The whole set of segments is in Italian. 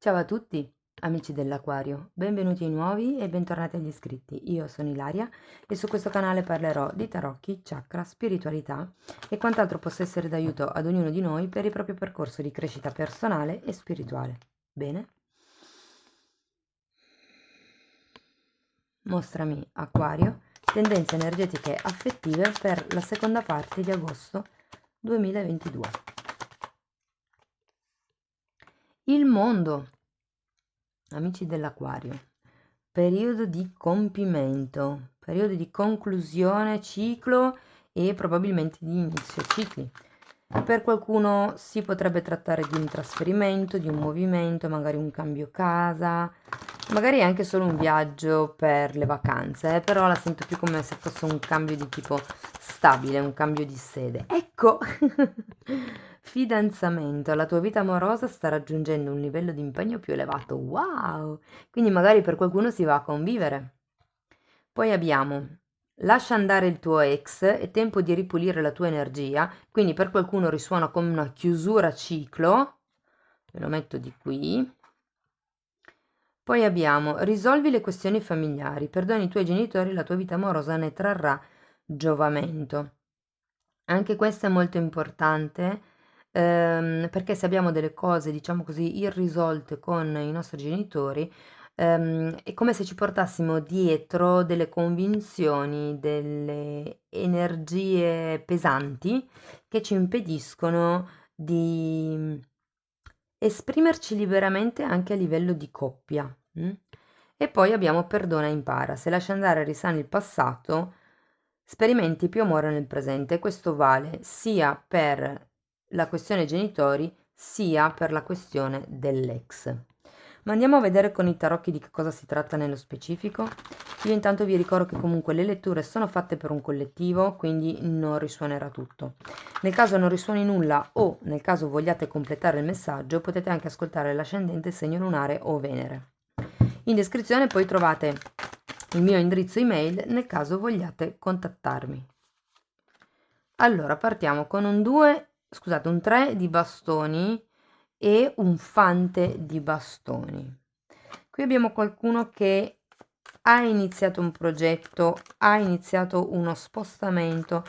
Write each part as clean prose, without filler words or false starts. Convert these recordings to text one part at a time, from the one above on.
Ciao a tutti, amici dell'Aquario, benvenuti ai nuovi e bentornati agli iscritti. Io sono Ilaria e su questo canale parlerò di tarocchi, chakra, spiritualità e quant'altro possa essere d'aiuto ad ognuno di noi per il proprio percorso di crescita personale e spirituale. Bene? Mostrami, Acquario, tendenze energetiche affettive per la seconda parte di agosto 2022. Il mondo, amici dell'Aquario. Periodo di compimento, periodo di conclusione ciclo e probabilmente di inizio cicli. Per qualcuno si potrebbe trattare di un trasferimento, di un movimento, magari un cambio casa, magari anche solo un viaggio per le vacanze, però la sento più come se fosse un cambio di tipo stabile, un cambio di sede. Ecco, fidanzamento, la tua vita amorosa sta raggiungendo un livello di impegno più elevato. Wow! Quindi magari per qualcuno si va a convivere. Poi abbiamo lascia andare il tuo ex, è tempo di ripulire la tua energia, quindi per qualcuno risuona come una chiusura ciclo, ve lo metto di qui. Poi abbiamo risolvi le questioni familiari, perdoni i tuoi genitori, la tua vita amorosa ne trarrà giovamento. Anche questo è molto importante, perché se abbiamo delle cose, diciamo così, irrisolte con i nostri genitori, è come se ci portassimo dietro delle convinzioni, delle energie pesanti che ci impediscono di esprimerci liberamente anche a livello di coppia. E poi abbiamo perdona e impara. Se lasci andare e risani il passato, sperimenti più amore nel presente. Questo vale sia per la questione genitori, sia per la questione dell'ex. Ma andiamo a vedere con i tarocchi di che cosa si tratta nello specifico. Io intanto vi ricordo che comunque le letture sono fatte per un collettivo, quindi non risuonerà tutto. Nel caso non risuoni nulla o nel caso vogliate completare il messaggio, potete anche ascoltare l'ascendente, segno lunare o Venere. In descrizione poi trovate il mio indirizzo email nel caso vogliate contattarmi. Allora, partiamo con un 2, scusate, un 3 di bastoni e un fante di bastoni. Qui abbiamo qualcuno che ha iniziato un progetto, ha iniziato uno spostamento,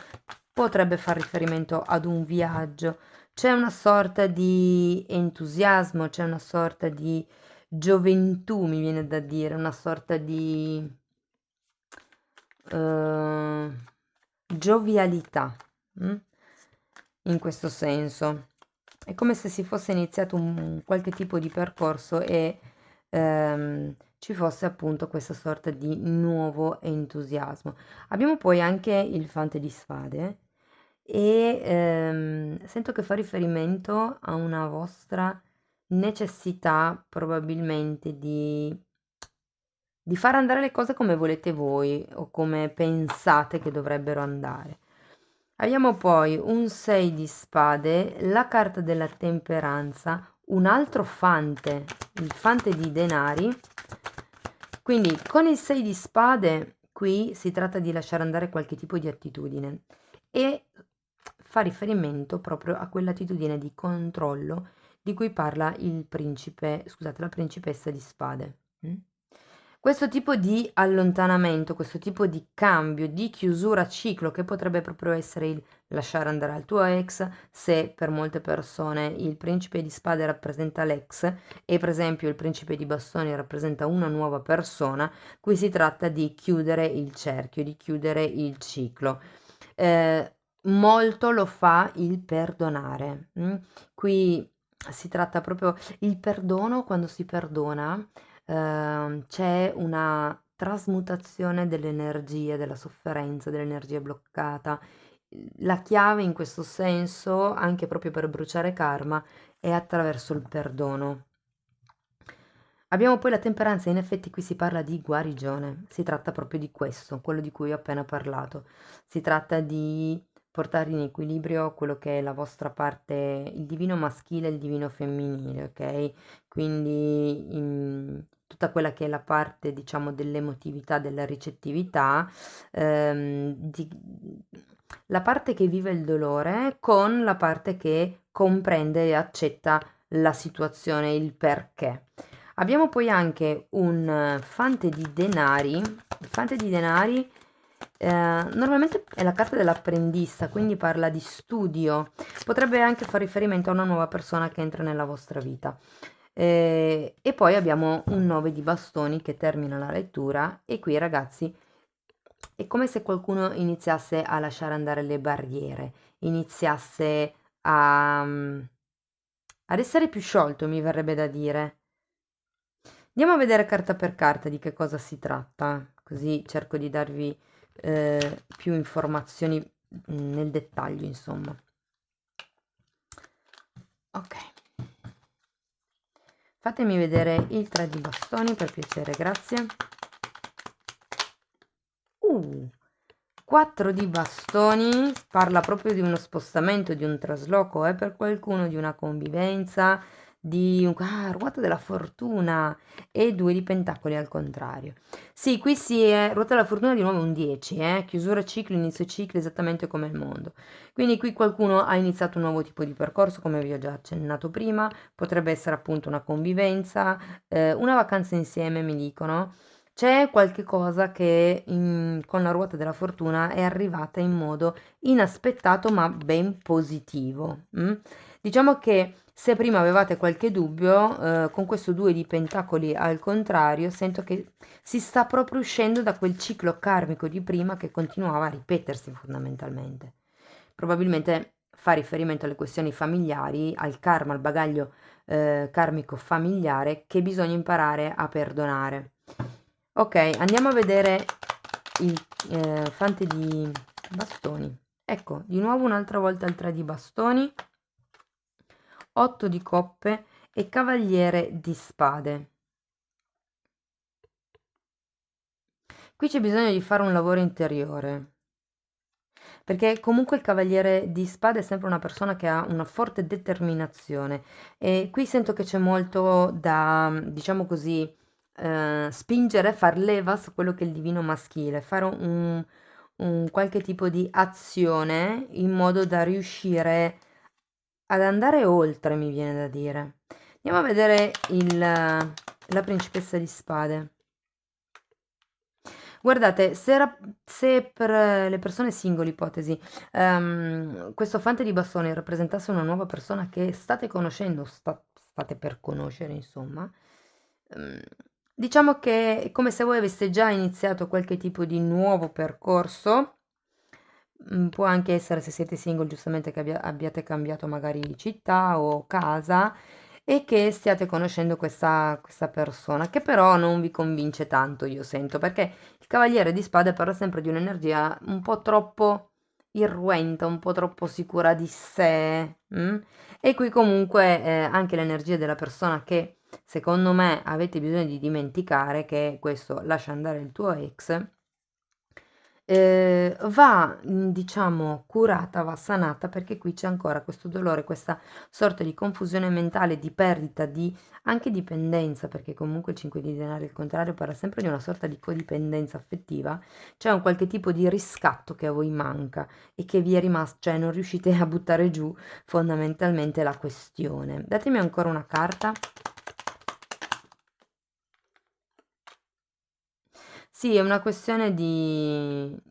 potrebbe far riferimento ad un viaggio, c'è una sorta di entusiasmo, c'è una sorta di gioventù, mi viene da dire, una sorta di eh, giovialità, mm? In questo senso. È come se si fosse iniziato un qualche tipo di percorso e ci fosse appunto questa sorta di nuovo entusiasmo. Abbiamo poi anche il fante di spade e sento che fa riferimento a una vostra necessità probabilmente di far andare le cose come volete voi o come pensate che dovrebbero andare. Abbiamo poi un 6 di spade, la carta della temperanza, un altro fante, il fante di denari. Quindi con il 6 di spade qui si tratta di lasciare andare qualche tipo di attitudine e fa riferimento proprio a quell'attitudine di controllo di cui parla il principe, scusate, la principessa di spade. Questo tipo di allontanamento, questo tipo di cambio, di chiusura ciclo che potrebbe proprio essere il lasciare andare al tuo ex, se per molte persone il principe di spade rappresenta l'ex e per esempio il principe di bastoni rappresenta una nuova persona, qui si tratta di chiudere il cerchio, di chiudere il ciclo. Molto lo fa il perdonare. Qui si tratta proprio il perdono, quando si perdona, c'è una trasmutazione dell'energia, della sofferenza, dell'energia bloccata. La chiave in questo senso, anche proprio per bruciare karma, è attraverso il perdono. Abbiamo poi la temperanza, in effetti qui si parla di guarigione, si tratta proprio di questo, quello di cui ho appena parlato. Si tratta di portare in equilibrio quello che è la vostra parte, il divino maschile e il divino femminile, ok? Quindi tutta quella che è la parte, diciamo, dell'emotività, della ricettività, la parte che vive il dolore con la parte che comprende e accetta la situazione, il perché. Abbiamo poi anche un fante di denari. Il fante di denari normalmente è la carta dell'apprendista, quindi parla di studio. Potrebbe anche fare riferimento a una nuova persona che entra nella vostra vita. E poi abbiamo un 9 di bastoni che termina la lettura e qui ragazzi è come se qualcuno iniziasse a lasciare andare le barriere, iniziasse ad essere più sciolto, mi verrebbe da dire. Andiamo a vedere carta per carta di che cosa si tratta, così cerco di darvi più informazioni nel dettaglio, insomma. Ok, fatemi vedere il 3 di bastoni per piacere, grazie. 4 di bastoni, parla proprio di uno spostamento, di un trasloco, per qualcuno, di una convivenza, di un ruota della fortuna e 2 di pentacoli al contrario. Sì, qui si è ruota della fortuna di nuovo un 10, chiusura ciclo, inizio ciclo, esattamente come il mondo. Quindi qui qualcuno ha iniziato un nuovo tipo di percorso, come vi ho già accennato prima, potrebbe essere appunto una convivenza, una vacanza insieme, mi dicono. C'è qualche cosa che con la ruota della fortuna è arrivata in modo inaspettato ma ben positivo. Diciamo che se prima avevate qualche dubbio, con questo 2 di pentacoli al contrario, sento che si sta proprio uscendo da quel ciclo karmico di prima che continuava a ripetersi fondamentalmente. Probabilmente fa riferimento alle questioni familiari, al karma, al bagaglio karmico familiare che bisogna imparare a perdonare. Ok, andiamo a vedere il fante di bastoni. Ecco, di nuovo un'altra volta il 3 di bastoni, 8 di coppe e cavaliere di spade. Qui c'è bisogno di fare un lavoro interiore, perché comunque il cavaliere di spade è sempre una persona che ha una forte determinazione e qui sento che c'è molto da, diciamo così, spingere, far leva su quello che è il divino maschile, fare un qualche tipo di azione in modo da riuscire ad andare oltre, mi viene da dire. Andiamo a vedere la principessa di spade. Guardate, se per le persone singole, ipotesi, questo fante di bastoni rappresentasse una nuova persona che state conoscendo, state per conoscere, insomma, ehm, diciamo che è come se voi aveste già iniziato qualche tipo di nuovo percorso. Può anche essere, se siete single, giustamente che abbiate cambiato magari città o casa e che stiate conoscendo questa persona, che però non vi convince tanto, io sento, perché il cavaliere di spade parla sempre di un'energia un po' troppo irruenta, un po' troppo sicura di sé. E qui comunque anche l'energia della persona che secondo me avete bisogno di dimenticare, che questo lascia andare il tuo ex, va, diciamo, curata, va sanata perché qui c'è ancora questo dolore, questa sorta di confusione mentale, di perdita, di anche dipendenza, perché comunque il 5 di denari al contrario parla sempre di una sorta di codipendenza affettiva, c'è un qualche tipo di riscatto che a voi manca e che vi è rimasto, cioè non riuscite a buttare giù fondamentalmente la questione. Datemi ancora una carta. Sì, è una questione di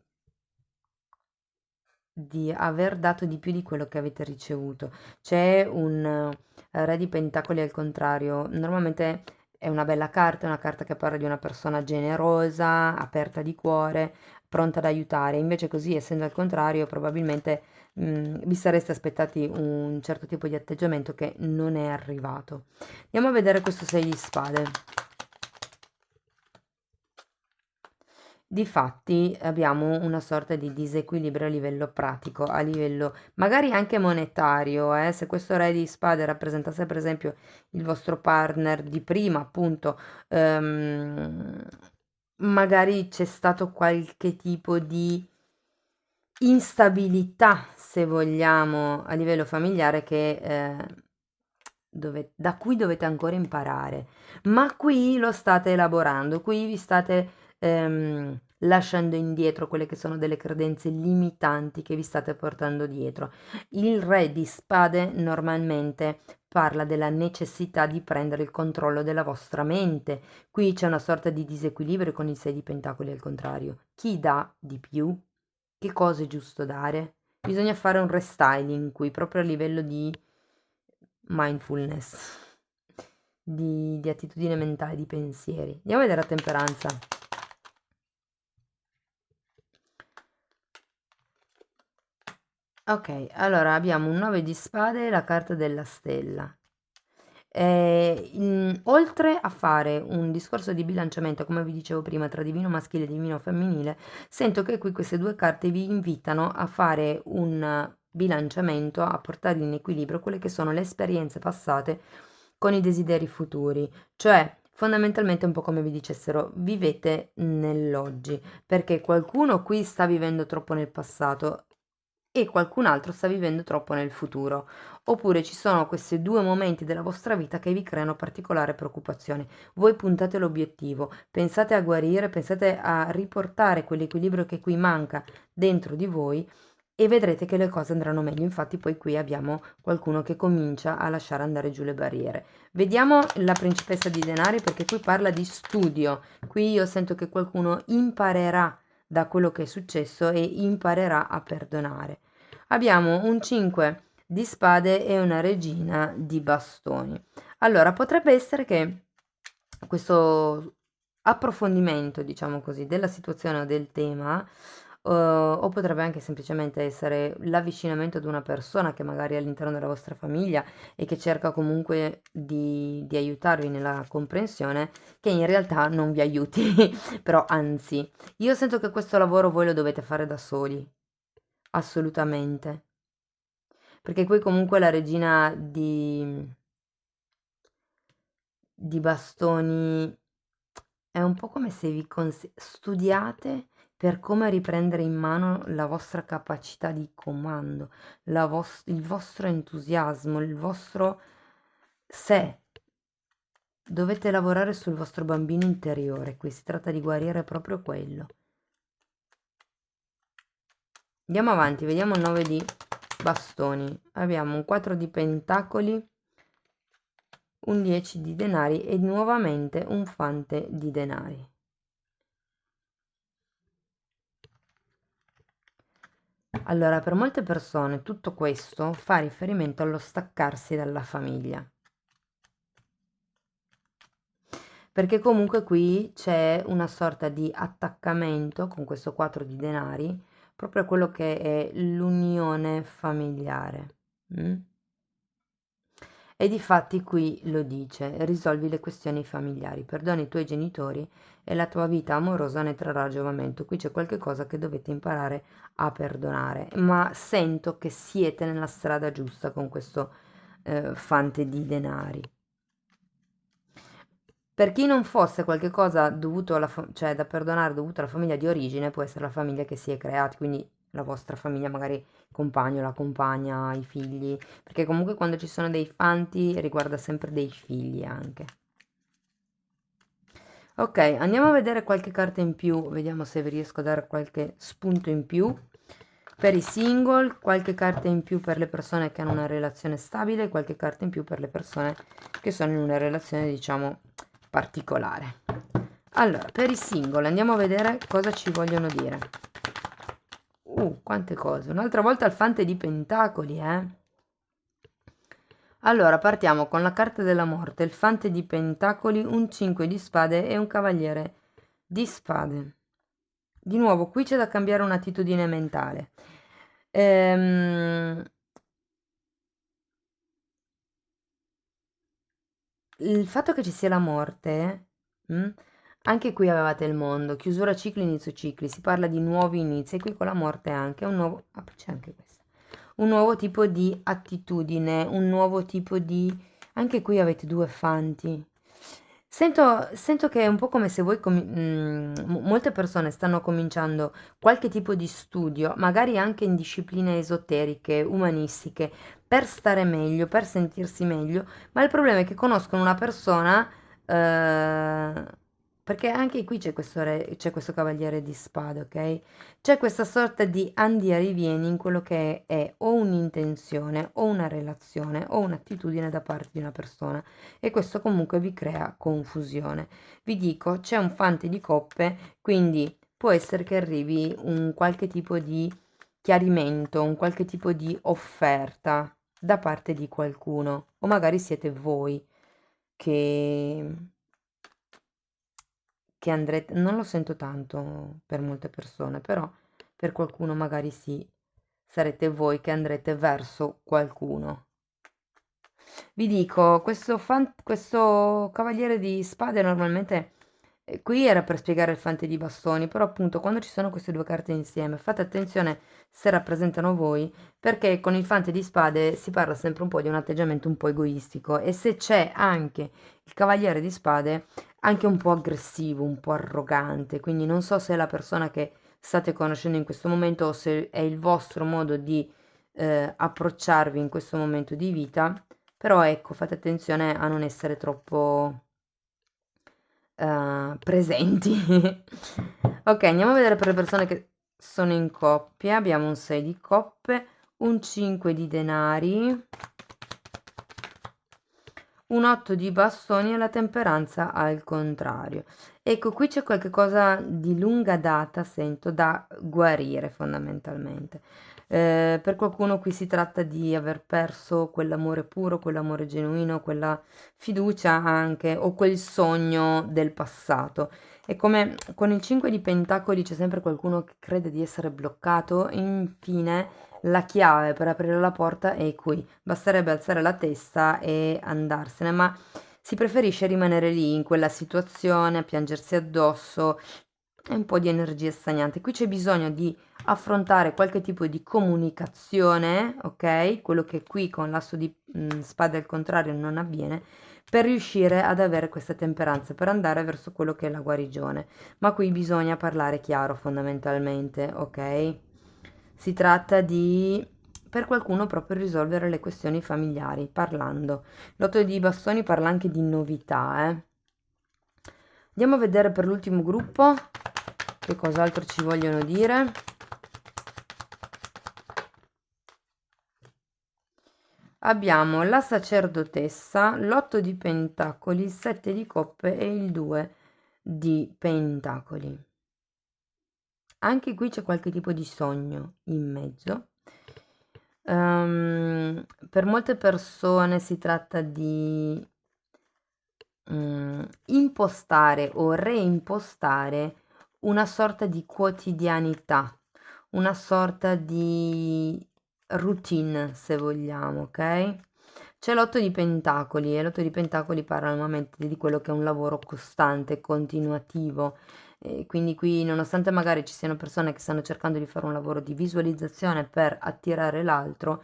aver dato di più di quello che avete ricevuto. C'è un re di pentacoli al contrario. Normalmente è una bella carta, è una carta che parla di una persona generosa, aperta di cuore, pronta ad aiutare. Invece così, essendo al contrario, probabilmente vi sareste aspettati un certo tipo di atteggiamento che non è arrivato. Andiamo a vedere questo 6 di spade. Difatti abbiamo una sorta di disequilibrio a livello pratico, a livello magari anche monetario, se questo re di spade rappresentasse per esempio il vostro partner di prima, appunto, ehm, magari c'è stato qualche tipo di instabilità, se vogliamo, a livello familiare che da cui dovete ancora imparare, ma qui lo state elaborando, qui vi state lasciando indietro quelle che sono delle credenze limitanti che vi state portando dietro. Il re di spade normalmente parla della necessità di prendere il controllo della vostra mente. Qui c'è una sorta di disequilibrio con il 6 di pentacoli al contrario. Chi dà di più? Che cosa è giusto dare? Bisogna fare un restyling qui, proprio a livello di mindfulness, di attitudine mentale, di pensieri. Andiamo a vedere la temperanza. Ok, allora abbiamo un 9 di spade e la carta della stella. Oltre a fare un discorso di bilanciamento, come vi dicevo prima, tra divino maschile e divino femminile, sento che qui queste due carte vi invitano a fare un bilanciamento, a portare in equilibrio quelle che sono le esperienze passate con i desideri futuri, cioè fondamentalmente è un po' come vi dicessero vivete nell'oggi, perché qualcuno qui sta vivendo troppo nel passato e qualcun altro sta vivendo troppo nel futuro, oppure ci sono questi due momenti della vostra vita che vi creano particolare preoccupazione. Voi puntate l'obiettivo, pensate a guarire, pensate a riportare quell'equilibrio che qui manca dentro di voi e vedrete che le cose andranno meglio. Infatti poi qui abbiamo qualcuno che comincia a lasciare andare giù le barriere. Vediamo la principessa di denari perché qui parla di studio. Qui io sento che qualcuno imparerà da quello che è successo e imparerà a perdonare. Abbiamo un 5 di spade e una regina di bastoni. Allora, potrebbe essere che questo approfondimento, diciamo così, della situazione o del tema, o potrebbe anche semplicemente essere l'avvicinamento ad una persona che magari è all'interno della vostra famiglia e che cerca comunque di aiutarvi nella comprensione, che in realtà non vi aiuti, però anzi, io sento che questo lavoro voi lo dovete fare da soli, assolutamente. Perché qui comunque la regina di bastoni è un po' come se studiate per come riprendere in mano la vostra capacità di comando, il vostro entusiasmo, il vostro sé. Dovete lavorare sul vostro bambino interiore, qui si tratta di guarire proprio quello. Andiamo avanti, vediamo il 9 di bastoni. Abbiamo un 4 di pentacoli, un 10 di denari e nuovamente un fante di denari. Allora, per molte persone tutto questo fa riferimento allo staccarsi dalla famiglia. Perché comunque qui c'è una sorta di attaccamento con questo 4 di denari proprio a quello che è l'unione familiare. Mm? E difatti qui lo dice, risolvi le questioni familiari, perdoni i tuoi genitori e la tua vita amorosa ne trarrà giovamento. Qui c'è qualche cosa che dovete imparare a perdonare, ma sento che siete nella strada giusta con questo fante di denari. Per chi non fosse qualche cosa dovuto cioè da perdonare dovuto alla famiglia di origine, può essere la famiglia che si è creata, quindi la vostra famiglia, magari il compagno, la compagna, i figli, perché comunque quando ci sono dei fanti riguarda sempre dei figli anche. Ok, andiamo a vedere qualche carta in più, vediamo se vi riesco a dare qualche spunto in più. Per i single, qualche carta in più per le persone che hanno una relazione stabile, qualche carta in più per le persone che sono in una relazione, diciamo, particolare. Allora, per i single andiamo a vedere cosa ci vogliono dire. Quante cose. Un'altra volta il fante di pentacoli, eh. Allora, partiamo con la carta della morte, il fante di pentacoli, un 5 di spade e un cavaliere di spade. Di nuovo, qui c'è da cambiare un'attitudine mentale. Il fatto che ci sia la morte, anche qui avevate il mondo, chiusura cicli, inizio cicli, si parla di nuovi inizi, e qui con la morte anche un nuovo, c'è anche questo, un nuovo tipo di attitudine, un nuovo tipo di, anche qui avete due fanti. Sento che è un po' come se voi, molte persone stanno cominciando qualche tipo di studio, magari anche in discipline esoteriche, umanistiche, per stare meglio, per sentirsi meglio, ma il problema è che conoscono una persona perché anche qui c'è c'è questo cavaliere di spade, ok? C'è questa sorta di andi e rivieni in quello che è o un'intenzione o una relazione o un'attitudine da parte di una persona e questo comunque vi crea confusione. Vi dico, c'è un fante di coppe, quindi può essere che arrivi un qualche tipo di chiarimento, un qualche tipo di offerta da parte di qualcuno o magari siete voi che andrete, non lo sento tanto per molte persone, però per qualcuno magari sì, sarete voi che andrete verso qualcuno. Vi dico, questo cavaliere di spade normalmente qui era per spiegare il fante di bastoni, però appunto quando ci sono queste due carte insieme, fate attenzione se rappresentano voi, perché con il fante di spade si parla sempre un po' di un atteggiamento un po' egoistico e se c'è anche il cavaliere di spade, anche un po' aggressivo, un po' arrogante, quindi non so se è la persona che state conoscendo in questo momento o se è il vostro modo di approcciarvi in questo momento di vita, però ecco, fate attenzione a non essere troppo presenti. Ok, andiamo a vedere per le persone che sono in coppia. Abbiamo un 6 di coppe, un 5 di denari, un 8 di bastoni e la temperanza al contrario. Ecco, qui c'è qualche cosa di lunga data, sento, da guarire fondamentalmente. Per qualcuno qui si tratta di aver perso quell'amore puro, quell'amore genuino, quella fiducia anche, o quel sogno del passato. E come con il 5 di pentacoli c'è sempre qualcuno che crede di essere bloccato, e infine la chiave per aprire la porta è qui. Basterebbe alzare la testa e andarsene, ma si preferisce rimanere lì in quella situazione, a piangersi addosso, è un po' di energia stagnante. Qui c'è bisogno di affrontare qualche tipo di comunicazione, ok? Quello che qui con l'asso di spade al contrario non avviene, per riuscire ad avere questa temperanza, per andare verso quello che è la guarigione. Ma qui bisogna parlare chiaro fondamentalmente, ok? Si tratta di, per qualcuno, proprio risolvere le questioni familiari, parlando. L'otto di bastoni parla anche di novità, eh. Andiamo a vedere per l'ultimo gruppo che cos'altro ci vogliono dire. Abbiamo la sacerdotessa, l'otto di pentacoli, il 7 di coppe e il 2 di pentacoli. Anche qui c'è qualche tipo di sogno in mezzo. Per molte persone si tratta di impostare o reimpostare una sorta di quotidianità, una sorta di routine, se vogliamo, ok? C'è l'otto di pentacoli e l'otto di pentacoli parla normalmente di quello che è un lavoro costante, continuativo. E quindi qui, nonostante magari ci siano persone che stanno cercando di fare un lavoro di visualizzazione per attirare l'altro,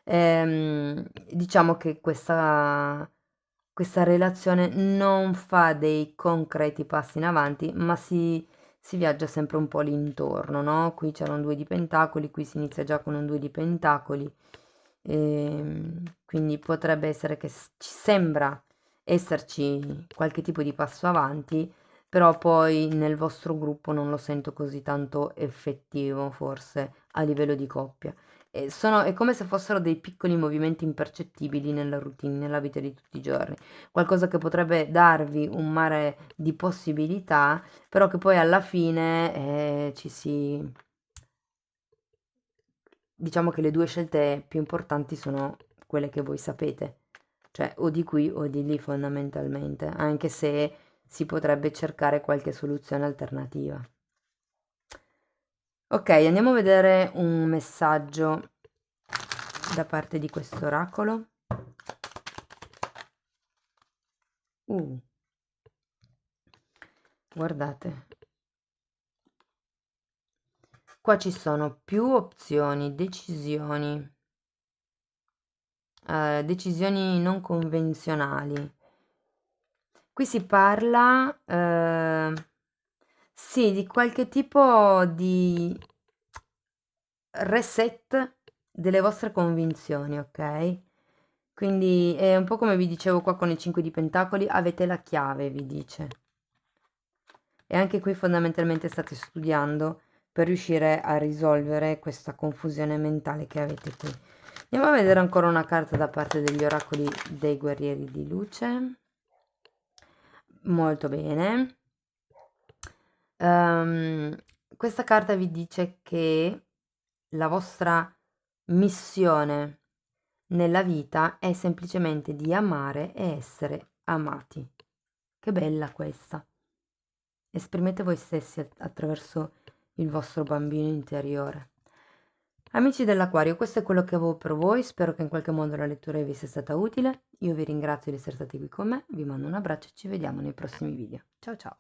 diciamo che questa relazione non fa dei concreti passi in avanti, ma si viaggia sempre un po' l'intorno, no? Qui c'era un 2 di pentacoli, qui si inizia già con un 2 di pentacoli, quindi potrebbe essere che ci sembra esserci qualche tipo di passo avanti, però poi nel vostro gruppo non lo sento così tanto effettivo, forse a livello di coppia. È come se fossero dei piccoli movimenti impercettibili nella routine, nella vita di tutti i giorni, qualcosa che potrebbe darvi un mare di possibilità, però che poi alla fine diciamo che le due scelte più importanti sono quelle che voi sapete, cioè o di qui o di lì fondamentalmente, anche se si potrebbe cercare qualche soluzione alternativa. Ok, andiamo a vedere un messaggio da parte di questo oracolo. Guardate, qua ci sono più opzioni, decisioni non convenzionali. Qui si parla, sì, di qualche tipo di reset delle vostre convinzioni, ok? Quindi è un po' come vi dicevo qua con il 5 di pentacoli, avete la chiave, vi dice. e anche qui fondamentalmente state studiando per riuscire a risolvere questa confusione mentale che avete qui. Andiamo a vedere ancora una carta da parte degli oracoli dei guerrieri di luce. Molto bene. Questa carta vi dice che la vostra missione nella vita è semplicemente di amare e essere amati. Che bella questa. Esprimete voi stessi attraverso il vostro bambino interiore. Amici dell'Acquario, questo è quello che avevo per voi, spero che in qualche modo la lettura vi sia stata utile. Io vi ringrazio di essere stati qui con me, vi mando un abbraccio e ci vediamo nei prossimi video. Ciao ciao!